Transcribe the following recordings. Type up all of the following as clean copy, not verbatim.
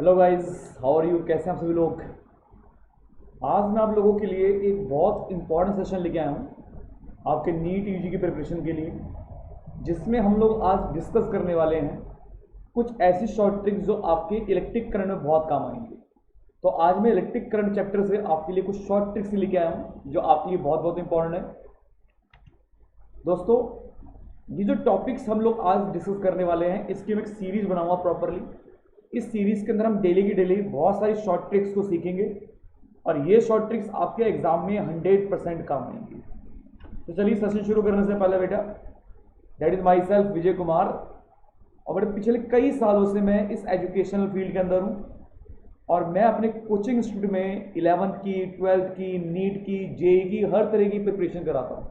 Hello guys, how are you? कैसे हैं आप सभी लोग? आज मैं आप लोगों के लिए एक बहुत इंपॉर्टेंट सेशन लेके आया हूँ आपके नीट यूजी की प्रिपरेशन के लिए, जिसमें हम लोग आज डिस्कस करने वाले हैं कुछ ऐसी शॉर्ट ट्रिक्स जो आपके इलेक्ट्रिक करंट में बहुत काम आएंगे। तो आज मैं इलेक्ट्रिक करंट चैप्टर से आपके लिए कुछ शॉर्ट ट्रिक्स लेके आया हूँ जो आपके लिए बहुत बहुत इंपॉर्टेंट है। दोस्तों, ये जो टॉपिक्स हम लोग आज डिस्कस करने वाले हैं, इसकी मैं एक सीरीज बनाऊंगा प्रॉपरली। इस सीरीज के अंदर हम डेली की डेली बहुत सारी शॉर्ट ट्रिक्स को सीखेंगे और ये शॉर्ट ट्रिक्स आपके एग्जाम में 100% काम आएंगी। तो चलिए सेशन शुरू करने से पहले बेटा, that is my self Vijay Kumar, और बड़े पिछले कई सालों से मैं इस एजुकेशनल फील्ड के अंदर हूँ और मैं अपने कोचिंग इंस्टीट्यूट में 11th की, 12th की, नीट की, जेई की हर तरह की प्रिपरेशन कराता हूँ।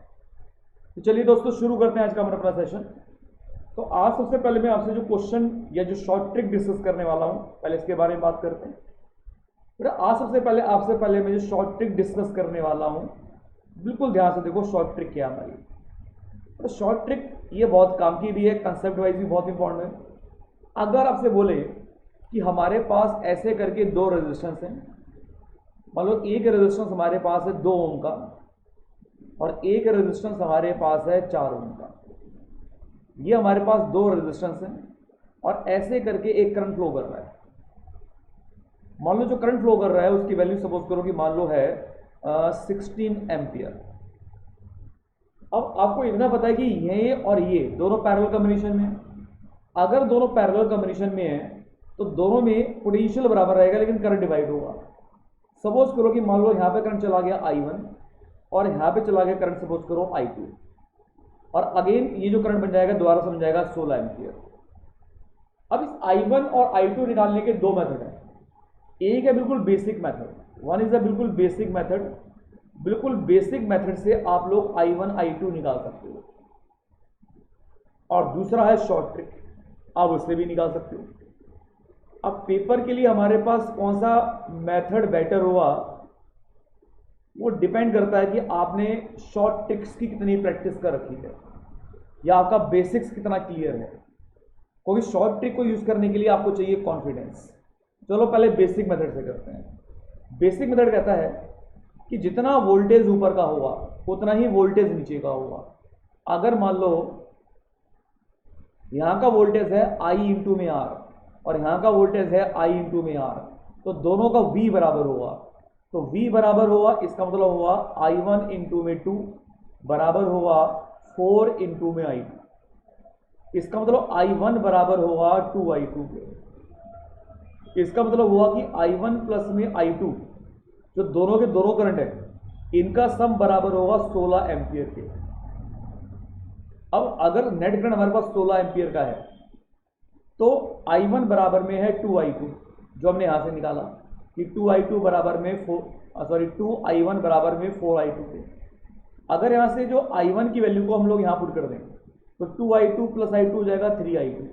तो चलिए दोस्तों, शुरू करते हैं आज का हमारा अपना सेशन। तो आज सबसे पहले मैं आपसे जो क्वेश्चन या जो शॉर्ट ट्रिक डिस्कस करने वाला हूं, पहले इसके बारे में बात करते हैं। बेटा, आज सबसे पहले आपसे पहले मैं जो शॉर्ट ट्रिक डिस्कस करने वाला हूं, बिल्कुल ध्यान से देखो शॉर्ट ट्रिक क्या हमारी। तो शॉर्ट ट्रिक ये बहुत काम की भी है, कंसेप्ट वाइज भी बहुत इंपॉर्टेंट है। अगर आपसे बोले कि हमारे पास ऐसे करके दो रेजिस्टेंस हैं, मान लो एक रेजिस्टेंस हमारे पास है 2 ओम का और एक रेजिस्टेंस हमारे पास है 4 ओम का। ये हमारे पास दो रेजिस्टेंस हैं और ऐसे करके एक करंट फ्लो कर रहा है। मान लो जो करंट फ्लो कर रहा है उसकी वैल्यू सपोज करो कि मान लो है 16 एम्पियर। अब आपको इतना पता है कि ये और ये दोनों पैरेलल कॉम्बिनेशन में है। अगर दोनों पैरेलल कॉम्बिनेशन में है तो दोनों में पोटेंशियल बराबर रहेगा लेकिन करंट डिवाइड होगा। सपोज करो कि मान लो यहाँ पे करंट चला गया I1 और यहाँ पे चला गया करंट सपोज करो I2, और अगेन ये जो करंट बन जाएगा दोबारा से बन जाएगा 16 एम्पियर। अब इस I1 और I2 निकालने के दो मेथड हैं। एक है बिल्कुल basic method, one is a बिल्कुल बेसिक मेथड। बिल्कुल बेसिक मेथड से आप लोग I1 I2 निकाल सकते हो, और दूसरा है शॉर्ट ट्रिक, आप उससे भी निकाल सकते हो। अब पेपर के लिए हमारे पास कौन सा मेथड बेटर हुआ वो डिपेंड करता है कि आपने शॉर्ट ट्रिक्स की कितनी प्रैक्टिस कर रखी है या आपका बेसिक्स कितना क्लियर है। क्योंकि शॉर्ट ट्रिक को यूज करने के लिए आपको चाहिए कॉन्फिडेंस। चलो पहले बेसिक मेथड से करते हैं। बेसिक मेथड कहता है कि जितना वोल्टेज ऊपर का होगा उतना ही वोल्टेज नीचे का होगा। अगर मान लो यहां का वोल्टेज है I इंटू में R और यहां का वोल्टेज है I इंटू में R, तो दोनों का V बराबर होगा। तो V बराबर होगा, इसका मतलब हुआ I1 इंटू में 2 बराबर होगा 4 इंटू में I2। इसका मतलब I1 बराबर होगा 2I2 के। इसका मतलब हुआ कि I1 प्लस में I2 जो दोनों के दोनों करंट है इनका सम बराबर होगा 16 एम्पियर के। अब अगर नेट करंट हमारे पास 16 एम्पियर का है तो I1 बराबर में है 2I2 जो हमने यहां से निकाला कि 2I2 बराबर में 2I1 बराबर में 4I2 के। अगर यहां से जो I1 की वैल्यू को हम लोग यहां पुट कर दें तो 2I2 प्लस I2 हो जाएगा 3I2।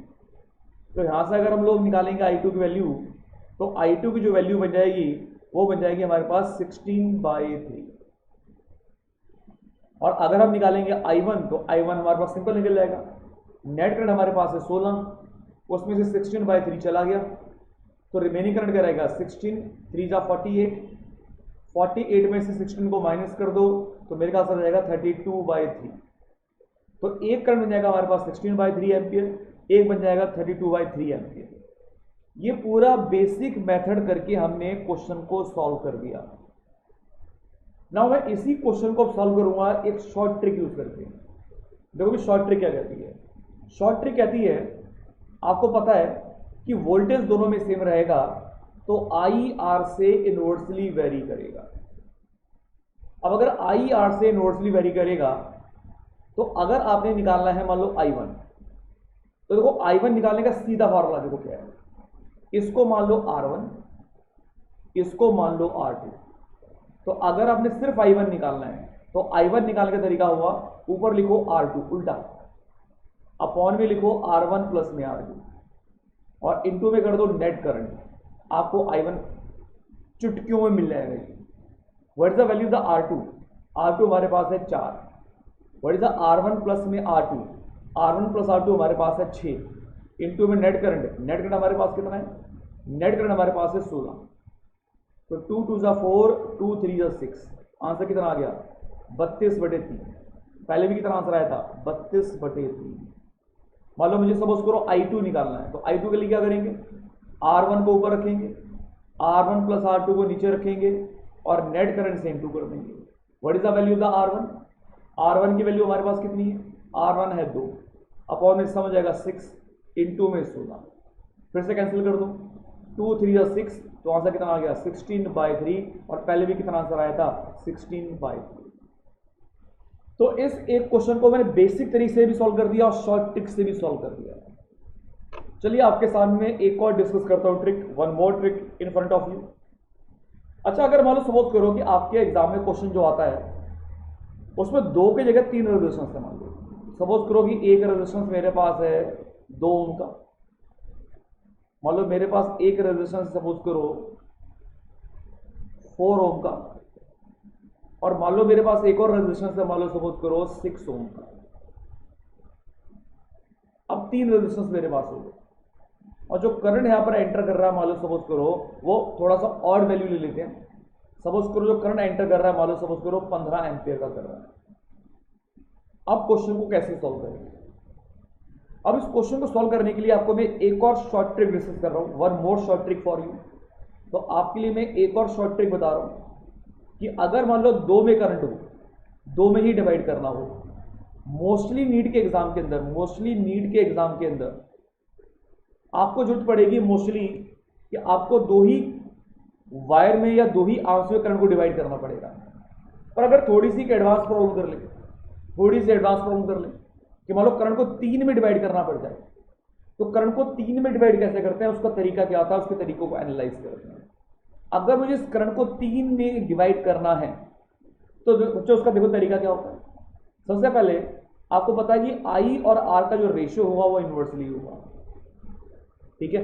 तो यहां से अगर हम लोग निकालेंगे I2 की वैल्यू तो I2 की जो वैल्यू बन जाएगी वो बन जाएगी हमारे पास 16/3। और अगर हम निकालेंगे I1 तो I1 हमारे पास सिंपल निकल जाएगा। नेट करंट हमारे पास है 16, उसमें से 16/3 चला गया तो रिमेनिंग करंट क्या रहेगा 16, 3 जा 48, 48 में से 16 को माइनस कर दो तो मेरे ख्याल से रहेगा 32/3। तो एक करंट बन जाएगा हमारे पास 16/3 एम्पियर, एक बन जाएगा 32/3 एम्पियर। ये पूरा बेसिक मेथड करके हमने क्वेश्चन को सॉल्व कर दिया। नाउ मैं इसी क्वेश्चन को सॉल्व करूंगा एक शॉर्ट ट्रिक यूज करके। देखो भी शॉर्ट ट्रिक क्या कहती है। शॉर्ट ट्रिक कहती है, आपको पता है कि वोल्टेज दोनों में सेम रहेगा तो I R से इनवर्सली वेरी करेगा। अब अगर I R से इनवर्सली वेरी करेगा तो अगर आपने निकालना है मान लो I1, तो देखो I1 निकालने का सीधा फॉर्मूला देखो क्या है। इसको मान लो R1, इसको मान लो R2। तो अगर आपने सिर्फ I1 निकालना है तो I1 निकालने का तरीका हुआ ऊपर लिखो R2 उल्टा, अपॉन में लिखो R1 प्लस में R2 और इनटू में कर दो नेट करंट। आपको I1 चुटकियों में मिल जाएगा। What is the value the R2? R2 हमारे पास है 4। What is the R1 plus में R2? R1 प्लस R2 हमारे पास है 6 इनटू में नेट करंट। नेट करंट हमारे पास कितना है नेट करंट हमारे पास है 16, तो 2 2 जा 4, 2 3 जा 6, आंसर कितना आ गया 32/3। पहले भी कितना आंसर आया था 32/3। मान लो मुझे सपोज करो I2 निकालना है, तो I2 के लिए क्या करेंगे, R1 को ऊपर रखेंगे, R1 प्लस R2 को नीचे रखेंगे और नेट करंट से इनटू कर देंगे। What is the value of the R1? R1 की वैल्यू हमारे पास कितनी है, R1 है 2, अपॉन में समझ जाएगा 6, इंटू में 16, फिर से कैंसिल कर दो, 2 3 जा 6, तो आंसर कितना आ गया 16/3, और पहले भी कितना आंसर आया था 16/3। तो इस एक क्वेश्चन को मैंने बेसिक तरीके से भी सॉल्व कर दिया और शॉर्ट ट्रिक से भी सॉल्व कर दिया। चलिए आपके सामने एक और डिस्कस करता हूं trick, one more trick in front of you. अच्छा, अगर मान लो सपोज करो कि आपके एग्जाम में क्वेश्चन जो आता है उसमें 2 की जगह 3 रेजिस्टेंस है। मान लो सपोज करो कि एक रेजिस्टेंस मेरे पास है 2 ओम का, मान लो मेरे पास एक रेजिस्टेंस सपोज करो 4 ओम का, और मान लो मेरे पास एक और रेजिस्टेंस है, मान लो सपोज करो 6 ओम का। अब 3 रेजिस्टेंस मेरे पास हो गए, और जो करंट यहां पर एंटर कर रहा है मान लो सपोज करो वो थोड़ा सा ऑड वैल्यू ले लेते हैं। सपोज करो जो करंट एंटर कर रहा है मान लो सपोज करो 15 एम्पियर का कर रहा है। अब क्वेश्चन को कैसे सॉल्व करेंगे? अब इस क्वेश्चन को सॉल्व करने के लिए आपको मैं एक और शॉर्ट ट्रिक डिस्कस कर रहा हूं, one more short trick for you. तो आपके लिए मैं एक और शॉर्ट ट्रिक बता रहा हूं कि अगर मान लो 2 में करंट हो, 2 में ही डिवाइड करना हो, मोस्टली नीट के एग्जाम के अंदर आपको जरूरत पड़ेगी मोस्टली कि आपको 2 ही वायर में या 2 ही आर्म्स में करंट को डिवाइड करना पड़ेगा। पर अगर थोड़ी सी एडवांस प्रॉब्लम कर ले कि मान लो करंट को 3 में डिवाइड करना पड़ जाए, तो करंट को 3 में डिवाइड कैसे करते हैं, उसका तरीका क्या था, उसके तरीकों को एनालाइज करते हैं। अगर मुझे इस करंट को 3 में डिवाइड करना है तो बच्चों उसका देखो तरीका क्या होता है। सबसे पहले आपको पता है कि I और R का जो रेशियो होगा वो इन्वर्सली होगा, ठीक है।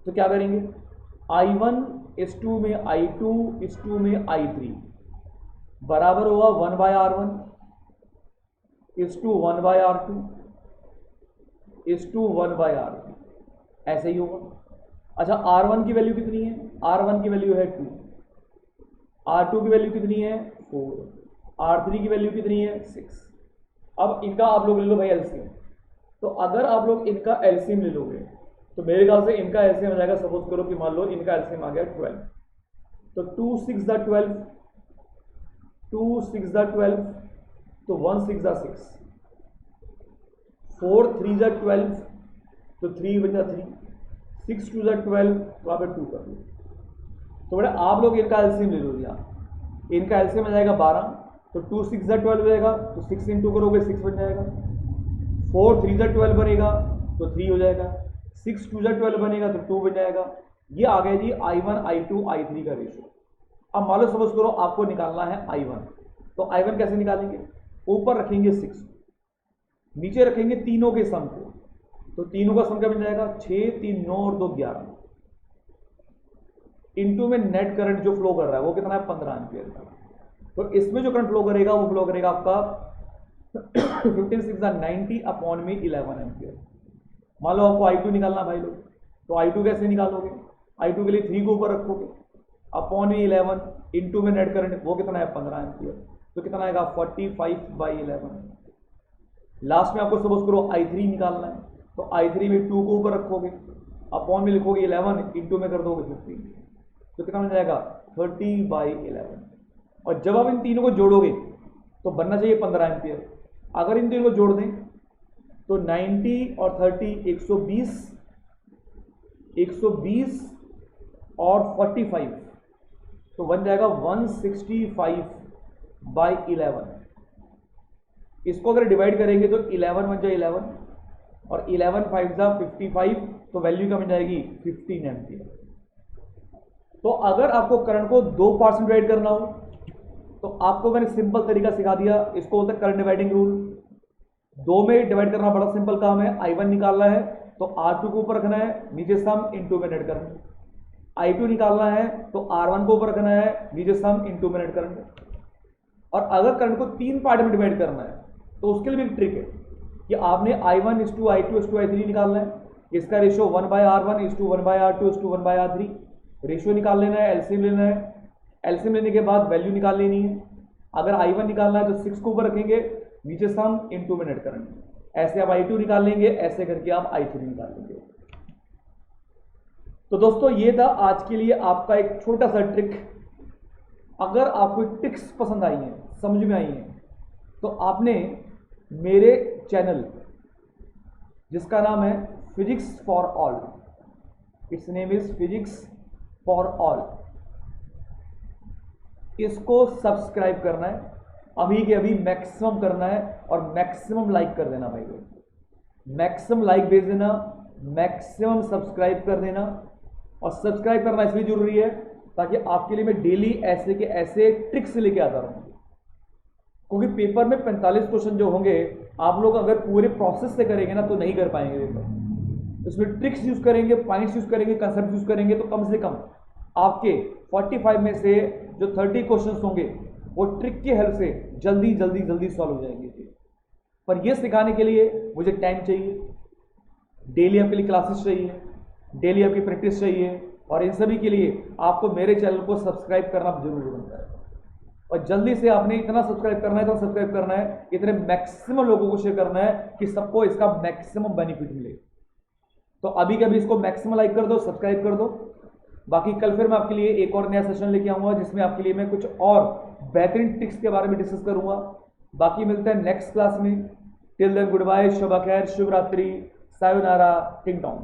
तो क्या करेंगे, I1:2 में I2:2 में I3 बराबर होगा 1/R1 1/R2 1/R3, ऐसे ही होगा। अच्छा, R1 की वैल्यू कितनी है, R1 की वैल्यू है 2, R2 की वैल्यू कितनी है 4, R3 की वैल्यू कितनी है 6। अब इनका आप लोग ले लो भाई एलसीएम। तो अगर आप लोग इनका एलसीएम ले लोगे तो मेरे ख्याल से इनका एलसीएम आ जाएगा, सपोज करो कि मान लो इनका एलसीएम आ गया 12, तो 2 6 दा 12, 2 6 दा 12, तो 1 6 दा 6, 4 3 दा 12, तो 3 बचा 3, 6 2 दा 12, तो आप 2 कर लो। तो बेटा आप लोग इनका एलसीएम ले लो, यहाँ इनका एलसीएम आ जाएगा 12, तो 2 6 दा 12 बनेगा, तो 6 इंटू करोगे 6 बन जाएगा, 4 3 दा 12 बनेगा तो 3 हो जाएगा, 6 2 दा 12 बनेगा तो 2 बन जाएगा। ये आ गया जी I1 I2 I3 का रेशियो। अब मान लो सपोज करो आपको निकालना है I1, तो I1 कैसे निकालेंगे, ऊपर रखेंगे 6, नीचे रखेंगे तीनों के सम को, तो तीनों का सम क्या बन जाएगा 6 3 9 और 2 11, इनटू में नेट करंट जो फ्लो कर रहा है वो कितना है 15 एम्पियर का। तो इसमें जो करंट फ्लो करेगा वो फ्लो करेगा आपका 15 6 90 अपॉन में 11 एम्पियर। मान लो आपको I2 निकालना भाई लोग, तो I2 कैसे निकालोगे, I2 के लिए 3 को ऊपर रखोगे, अपॉन में 11, इनटू में नेट करंट वो कितना है 15 एम्पियर, तो कितना आएगा 45/11। लास्ट में आपको सपोज करो I3 निकालना है, तो I3 में 2 को ऊपर रखोगे, अपॉन में लिखोगे 11, इनटू में कर दोगे 15, तो कितना बन जाएगा 30/11। और जब आप इन तीनों को जोड़ोगे तो बनना चाहिए 15 एम्पियर। अगर इन तीनों को जोड़ दें तो 90 और 30 120 और 45, तो बन जाएगा 165/11। इसको अगर डिवाइड करेंगे तो 11 बन जाए 11, और 11 5 जा 55, तो वैल्यू क्या बन जाएगी 15 एम्पियर। तो अगर आपको करंट को 2 पार्ट्स में डिवाइड करना हो तो आपको मैंने सिंपल तरीका सिखा दिया, इसको बोलते हैं करंट डिवाइडिंग रूल। 2 में डिवाइड करना बड़ा सिंपल काम है। I1 निकालना है तो R2 को ऊपर रखना है, नीचे सम इनटू में नेट करंट। I2 निकालना है तो R1 को ऊपर रखना है, नीचे सम इनटू में नेट करंट। और अगर करंट को 3 पार्ट में डिवाइड करना है तो उसके लिए भी एक ट्रिक है कि आपने I1:2 I2:2 I3 निकालना है। इसका ratio 1/R1 is to 1/R2 is to 1/R3। Ratio निकाल लेना है, एलसीएम लेना है। एलसीएम लेने के बाद वैल्यू निकाल लेनी है। अगर I1 निकालना है तो 6 को ऊपर रखेंगे, नीचे सम इनटू में नेट करंट। ऐसे आप I2 निकाल लेंगे, ऐसे करके आप I3 निकाल लेंगे। तो दोस्तों ये था आज के लिए आपका एक छोटा सा ट्रिक। अगर आपको ट्रिक्स पसंद आई हैं, समझ में आई हैं, तो आपने मेरे चैनल जिसका नाम है physics for all, it's name is physics for all, इसको सब्सक्राइब करना है, अभी के अभी मैक्सिमम करना है और मैक्सिमम लाइक कर देना भाई लोग। मैक्सिमम लाइक भेज देना, मैक्सिमम सब्सक्राइब कर देना। और सब्सक्राइब करना इसलिए जरूरी है ताकि आपके लिए मैं डेली ऐसे के ऐसे ट्रिक्स लेके आता रहूं, क्योंकि पेपर में 45 क्वेश्चन जो होंगे, आप लोग अगर पूरे प्रोसेस से करेंगे ना तो नहीं कर पाएंगे पेपर। इसमें ट्रिक्स यूज करेंगे, पॉइंट्स यूज करेंगे, कंसेप्ट यूज करेंगे, तो कम से कम आपके 45 में से जो 30 क्वेश्चन होंगे वो ट्रिक की हेल्प से जल्दी जल्दी जल्दी सॉल्व हो जाएंगे। पर ये सिखाने के लिए मुझे टाइम चाहिए, डेली आपके लिए क्लासेस चाहिए, डेली आपकी प्रैक्टिस चाहिए, और इन सभी के लिए आपको मेरे चैनल को सब्सक्राइब करना जरूरी बनता है। और जल्दी से आपने इतना सब्सक्राइब करना है, तो सब्सक्राइब करना है, इतने मैक्सिमम लोगों को शेयर करना है कि सबको इसका मैक्सिमम बेनिफिट मिले। तो अभी के अभी इसको मैक्सिमम लाइक कर दो, सब्सक्राइब कर दो। बाकी कल फिर मैं आपके लिए एक और नया सेशन लेके आऊंगा जिसमें आपके लिए मैं कुछ और बेहतरीन ट्रिक्स के बारे में डिस्कस करूंगा। बाकी मिलते हैं नेक्स्ट क्लास में। टिल देन गुड बाय, शुभ खैर, शुभ रात्रि, सायोनारा, टिंग टोंग।